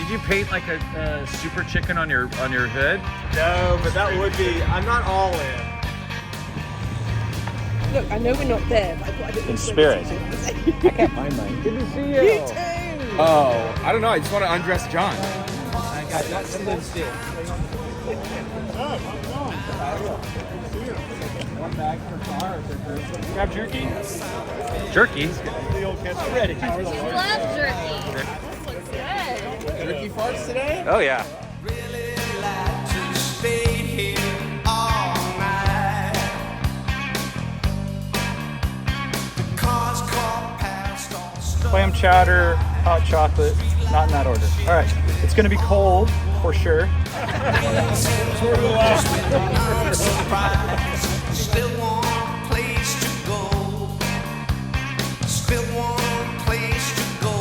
Did you paint like a super chicken on your hood? No, but that would be. I'm not all in. Look, I know we're not there, but I thought I didn't. In spirit. I can't find mine. Good to see you. You too. Oh, I don't know. I just want to undress John. I got that stood still. One bag per car. Grab jerky. Jerky? The old catch ready. Love jerky. This looks good. Jerky farts today? Oh yeah. Really like to stay here all night. The cars call past all stuff. Clam chowder, hot chocolate, not in that order. All right, it's gonna be cold for sure. Still one place to go. Still one place to go.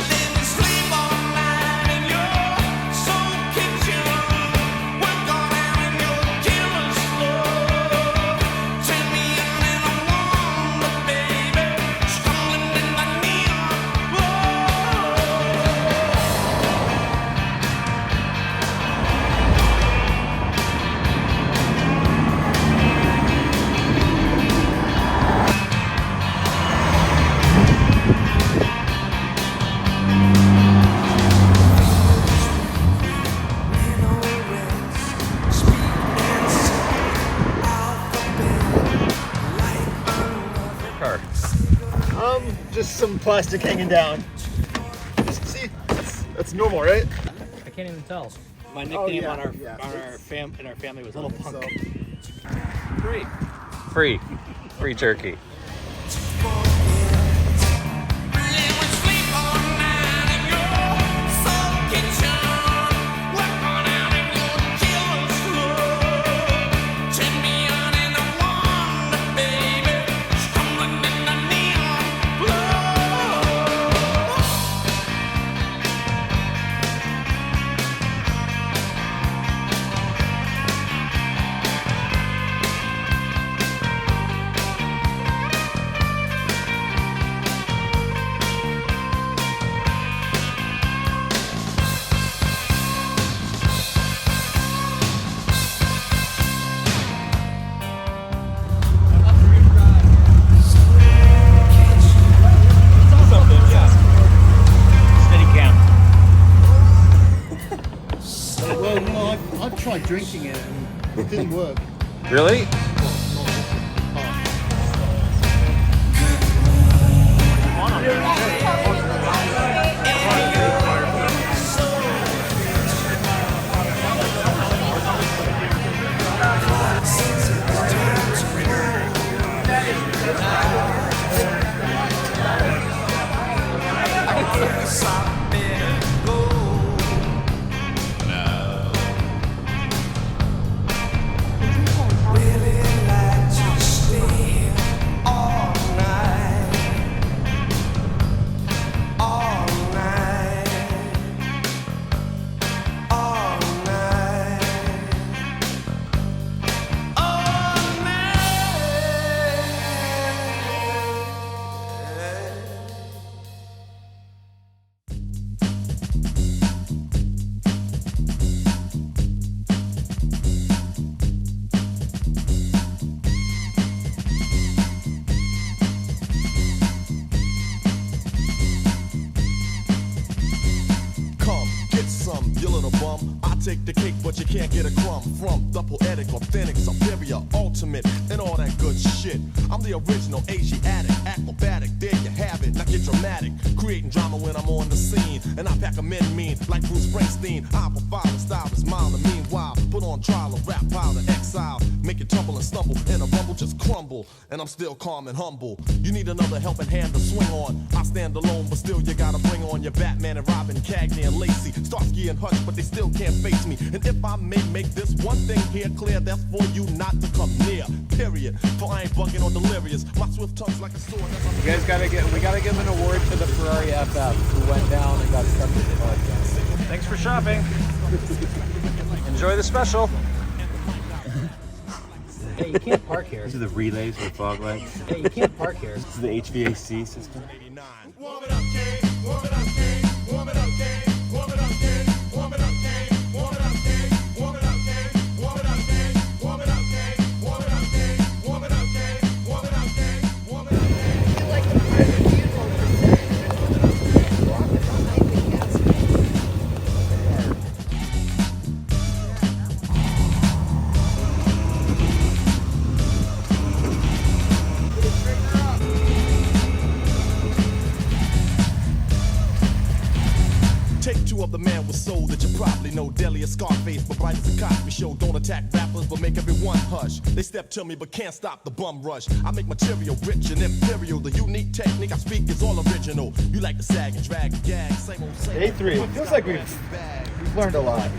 Live and sleep all night in your soul kitchen. Work on out in your jealous love. Turn me on and I wonder, baby. Stumbling in my neon Car. Just some plastic hanging down. See, that's normal, right? I can't even tell. My nickname yeah, on our yeah. in our family was Little Punk. Free. Free jerky. Well, no, I've tried drinking it and it didn't work. Really? You little bum, I take the cake, but you can't get a crumb from the poetic, authentic, superior, ultimate, and all that good shit. I'm the original Asiatic, acrobatic, there you have it. Now get dramatic, creating drama when I'm on the scene, and I pack 'em in mean like Bruce Springsteen. I provide a style is mild, and meanwhile put on trial, a rap pile to exile, make it tumble and stumble, and a rumble just crumble, and I'm still calm and humble. You need another helping hand to swing on. I stand alone, but still you gotta bring on your Batman and Robin, Cagney and Lacey, Starsky and Hutch, but they still can't face me. And if I may make this one thing here clear, that's for you not to come near. Period. For I ain't bugging or delirious. My swift tongue's like a sword. You guys we gotta give an award to the Ferrari FF who went down and got stuck in the mud. Thanks for shopping. Enjoy the special. Hey, you can't park here. These are the relays with fog lights. Hey, you can't park here. This is the HVAC system. Warm it up, King. Warm it up, King. Warm it up, King. Take two of the man with soul that you probably know. Deadly as Scarface, but bright as a Cosby show. Don't attack rappers, but make everyone hush. They step to me, but can't stop the bum rush. I make material rich and imperial. The unique technique I speak is all original. You like to sag and drag and gag. Same old same. Day 3. It feels like we've learned a lot.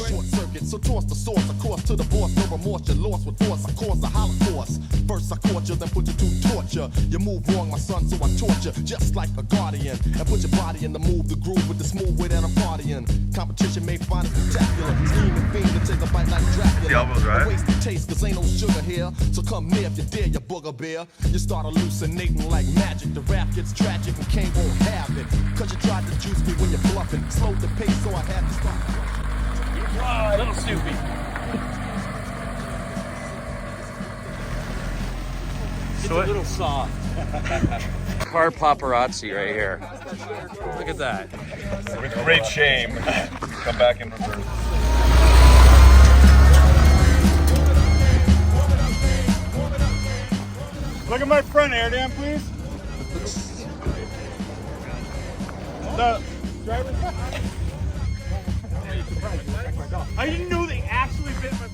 Short circuit, so toss the source, of course, to the boss. No remorse, you're lost with force. I cause a holocaust. First I caught you, then put you to torture. You move wrong, my son, so I torture just like a guardian. And put your body in the move, the groove with the smooth way that I'm partying. Competition may find it spectacular. Scheming fiend to take a bite like Dracula. The elbows, right? Waste the taste, cause ain't no sugar here. So come near if you dare, you booger bear. You start hallucinating like magic. The rap gets tragic and Kane won't have it. Cause you tried to juice me when you're bluffing. Slowed the pace, so I had to stop. Little Snoopy. It's a little soft. Car paparazzi right here. Look at that. With great shame, come back in reverse. Look at my front air dam, please. The driver's side. I didn't know they actually bit my.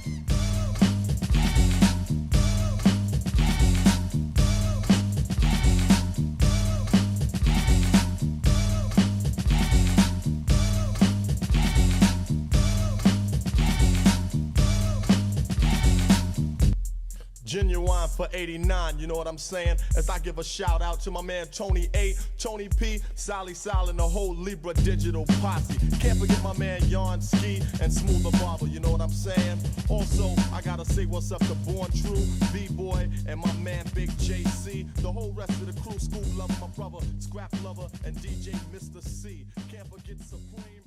Genuine for 89, you know what I'm saying? As I give a shout out to my man Tony A, Tony P, Sally Sal, and the whole Libra digital posse. Can't forget my man Yarn Ski and Smoother Barber, you know what I'm saying? Also, I gotta say what's up to Born True, B-Boy, and my man Big JC. The whole rest of the crew, School Lover, my brother, Scrap Lover, and DJ Mr. C. Can't forget Supreme.